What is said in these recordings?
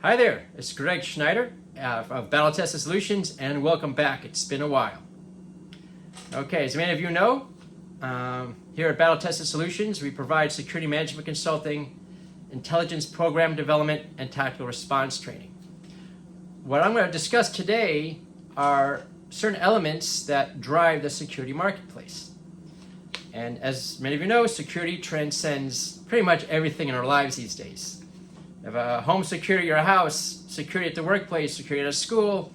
Hi there, it's Greg Schneider of Battle Tested Solutions, and welcome back. It's been a while. Okay, as many of you know, here at Battle Tested Solutions, we provide security management consulting, intelligence program development, and tactical response training. What I'm going to discuss today are certain elements that drive the security marketplace. And as many of you know, security transcends pretty much everything in our lives these days. You have a home security, your house, security at the workplace, security at a school.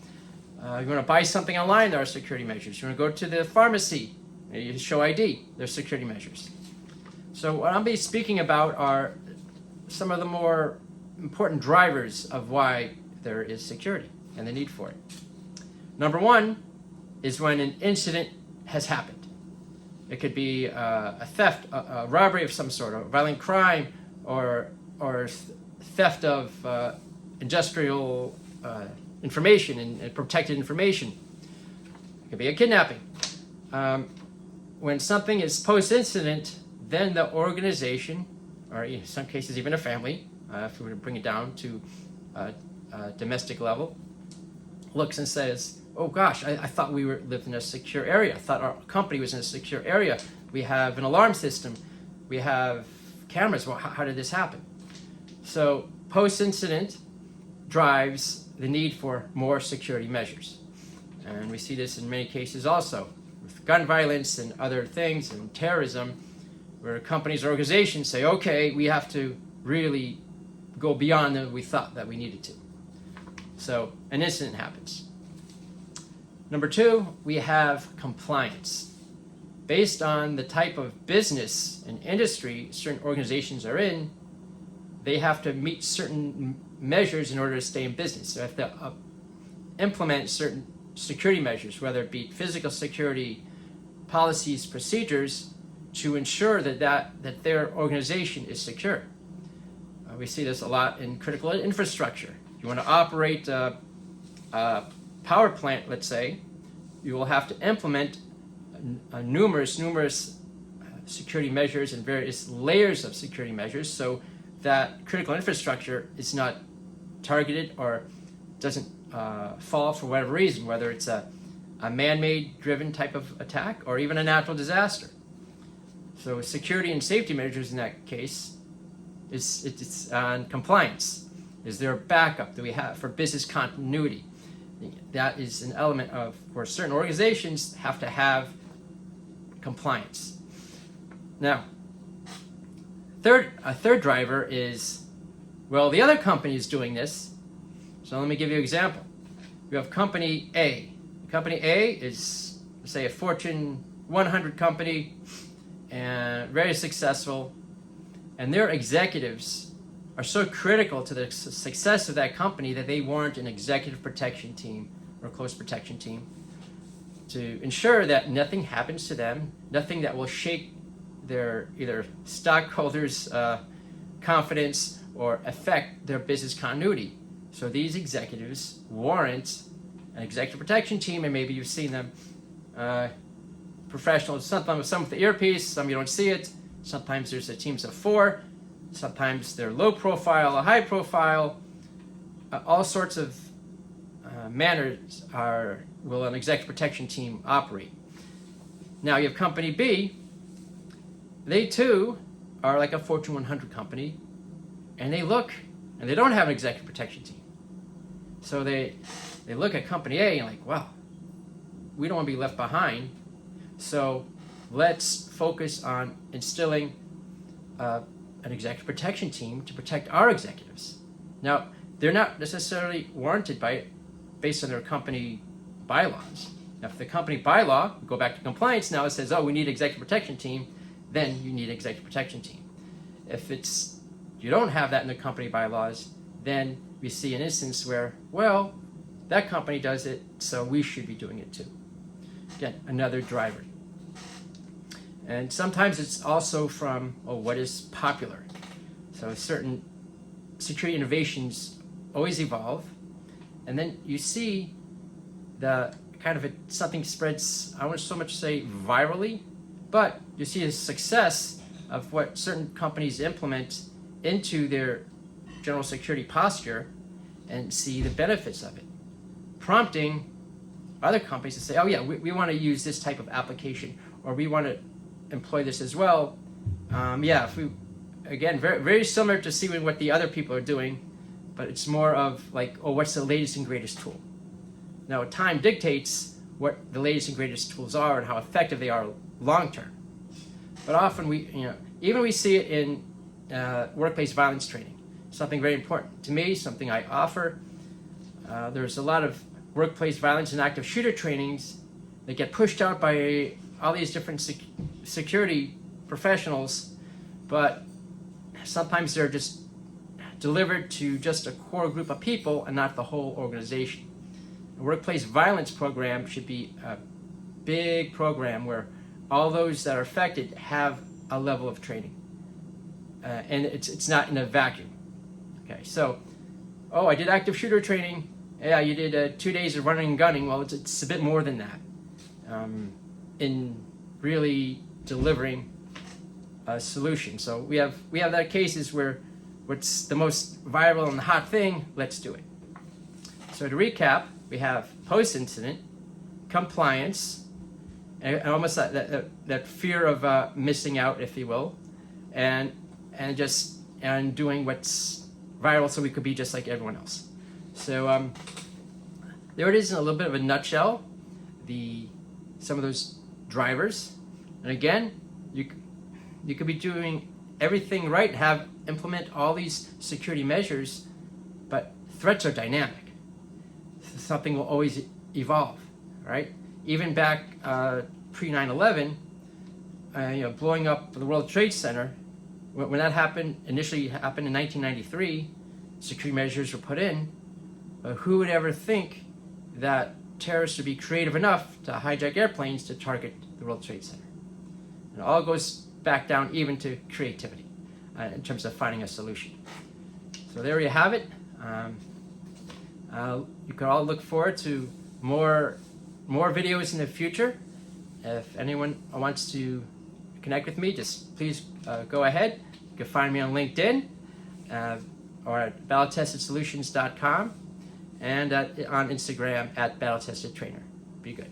You want to buy something online, there are security measures. You want to go to the pharmacy, you show ID, there's security measures. So what I'll be speaking about are some of the more important drivers of why there is security and the need for it. Number one is when an incident has happened. It could be a theft, a robbery of some sort, or violent crime, or theft of industrial information and protected information. It could be a kidnapping. When something is post-incident, then the organization, or in some cases even a family, if we were to bring it down to a domestic level, looks and says, oh gosh, I thought we lived in a secure area. I thought our company was in a secure area. We have an alarm system. We have cameras. Well, how did this happen? So post-incident drives the need for more security measures. And we see this in many cases also with gun violence and other things and terrorism, where companies or organizations say, okay, we have to really go beyond than we thought that we needed to. So an incident happens. Number two, we have compliance. Based on the type of business and industry certain organizations are in, they have to meet certain measures in order to stay in business. So they have to implement certain security measures, whether it be physical security, policies, procedures, to ensure that their organization is secure. We see this a lot in critical infrastructure. You want to operate a power plant, let's say, you will have to implement numerous security measures and various layers of security measures so that critical infrastructure is not targeted or doesn't fall for whatever reason, whether it's a man-made driven type of attack or even a natural disaster. So security and safety measures in that case it's on compliance. Is there a backup that we have for business continuity? That is an element of where certain organizations have to have compliance. Now, a third driver is, well, the other company is doing this. So let me give you an example. You have company A. Company A is, say, a Fortune 100 company and very successful, and their executives are so critical to the success of that company that they warrant an executive protection team or close protection team to ensure that nothing happens to them, nothing that will shake their either stockholders' confidence or affect their business continuity. So these executives warrant an executive protection team, and maybe you've seen them, professionals, sometimes some with the earpiece, some you don't see it. Sometimes there's a teams of 4. Sometimes they're low profile or high profile. All sorts of manners will an executive protection team operate. Now you have company B. They too are like a Fortune 100 company, and they look and they don't have an executive protection team. So they look at company A and like, wow, we don't want to be left behind. So let's focus on instilling an executive protection team to protect our executives. Now, they're not necessarily warranted based on their company bylaws. Now, if the company bylaw, go back to compliance now, it says, oh, we need an executive protection team, then you need an executive protection team. If you don't have that in the company bylaws, then we see an instance where, well, that company does it, so we should be doing it too. Again, another driver. And sometimes it's also from what is popular. So certain security innovations always evolve, and then you see the kind of something spreads, I wouldn't so much say virally, but you see the success of what certain companies implement into their general security posture, and see the benefits of it, prompting other companies to say, oh yeah, we want to use this type of application, or we want to employ this as well. Yeah, if we, again, very, very similar to seeing what the other people are doing, but it's more of like, oh, what's the latest and greatest tool? Now, time dictates what the latest and greatest tools are and how effective they are long term. But often even we see it in workplace violence training, something very important to me, something I offer. There's a lot of workplace violence and active shooter trainings that get pushed out by all these different security professionals, but sometimes they're just delivered to just a core group of people and not the whole organization. A workplace violence program should be a big program where all those that are affected have a level of training, and it's not in a vacuum. Okay, so, oh, I did active shooter training. Yeah, you did 2 days of running and gunning. Well, it's a bit more than that in really delivering a solution. So we have that cases where what's the most viral and hot thing, let's do it. So to recap, we have post-incident, compliance, and almost that fear of missing out, if you will, and doing what's viral so we could be just like everyone else. So there it is in a little bit of a nutshell, some of those drivers. And again, you could be doing everything right, implement all these security measures, but threats are dynamic. Something will always evolve, right? Even back pre 9/11, blowing up the World Trade Center, when that initially happened in 1993, security measures were put in. But who would ever think that terrorists would be creative enough to hijack airplanes to target the World Trade Center? And it all goes back down even to creativity in terms of finding a solution. So there you have it. You can all look forward to more videos in the future. If anyone wants to connect with me, just please go ahead. You can find me on LinkedIn or at battletestedsolutions.com and on Instagram at battletestedtrainer. Be good.